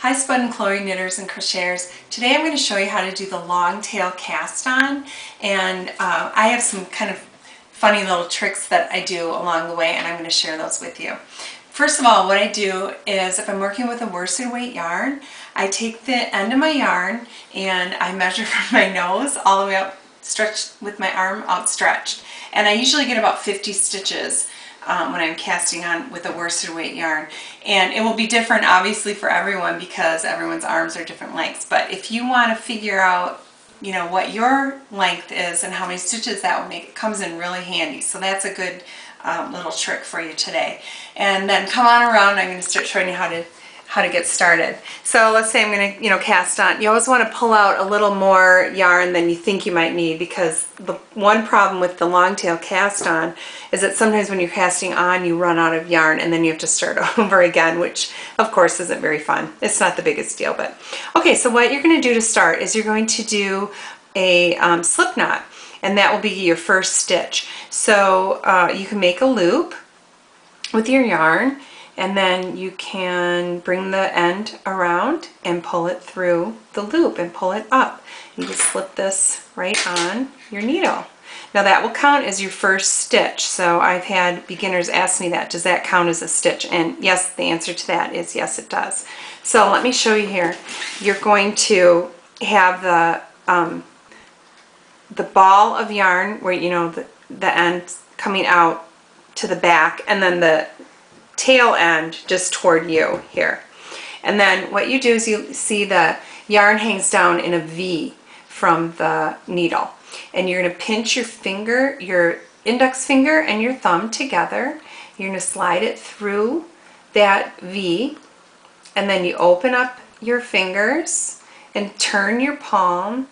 Hi Spud and Chloe knitters and crocheters. Today I'm going to show you how to do the long tail cast on, and I have some kind of funny little tricks that I do along the way, and I'm going to share those with you. First of all, what I do is if I'm working with a worsted weight yarn, I take the end of my yarn and I measure from my nose all the way up, stretched with my arm outstretched, and I usually get about 50 stitches when I'm casting on with a worsted weight yarn. And it will be different obviously for everyone because everyone's arms are different lengths, but if you want to figure out what your length is and how many stitches that will make, it comes in really handy. So that's a good little trick for you today. And then come on around, I'm going to start showing you how to get started. So let's say I'm going to cast on. You always want to pull out a little more yarn than you think you might need, because the one problem with the long tail cast on is that sometimes when you're casting on you run out of yarn and then you have to start over again, which of course isn't very fun. It's not the biggest deal, but okay, so what you're going to do to start is you're going to do a slip knot, and that will be your first stitch. So you can make a loop with your yarn, and then you can bring the end around and pull it through the loop and pull it up. You just slip this right on your needle. Now that will count as your first stitch. So I've had beginners ask me that, does that count as a stitch? And yes, the answer to that is yes, it does. So let me show you here. You're going to have the ball of yarn where the end coming out to the back, and then the tail end just toward you here. And then what you do is you see the yarn hangs down in a V from the needle, and you're going to pinch your finger, your index finger and your thumb together. You're going to slide it through that V, and then you open up your fingers and turn your palm,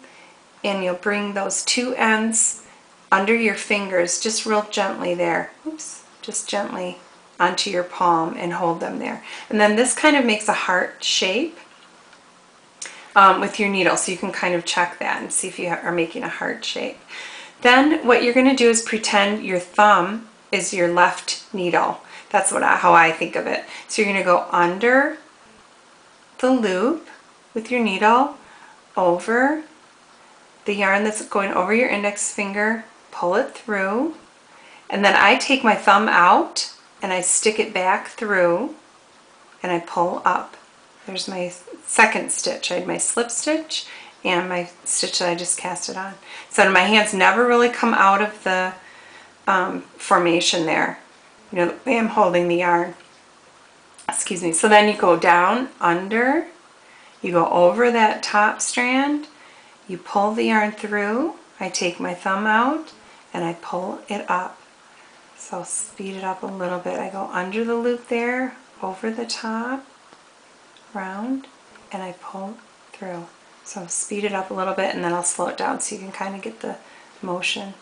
and you'll bring those two ends under your fingers just real gently there. Oops, just gently onto your palm and hold them there. And then this kind of makes a heart shape with your needle, so you can kind of check that and see if you are making a heart shape. Then what you're going to do is pretend your thumb is your left needle. That's how I think of it. So you're going to go under the loop with your needle, over the yarn that's going over your index finger, pull it through, and then I take my thumb out and I stick it back through and I pull up. There's my second stitch. I had my slip stitch and my stitch that I just casted on. So my hands never really come out of the formation there. The way I'm holding the yarn. Excuse me. So then you go down under, you go over that top strand, you pull the yarn through, I take my thumb out and I pull it up. So I'll speed it up a little bit. I go under the loop there, over the top, round, and I pull through. So I'll speed it up a little bit and then I'll slow it down so you can kind of get the motion.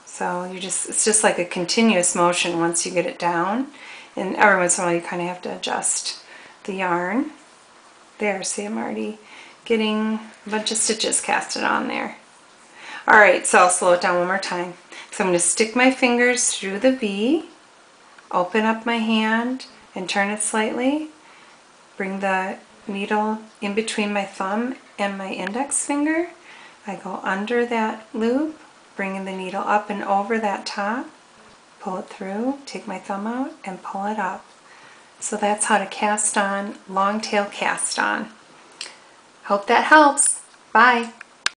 So it's just like a continuous motion once you get it down. And every once in a while you kind of have to adjust the yarn. There, see, I'm already getting a bunch of stitches casted on there. Alright, so I'll slow it down one more time. So I'm going to stick my fingers through the V, open up my hand and turn it slightly, bring the needle in between my thumb and my index finger. I go under that loop, bringing the needle up and over that top, pull it through, take my thumb out and pull it up. So that's how to cast on long tail cast on. Hope that helps. Bye.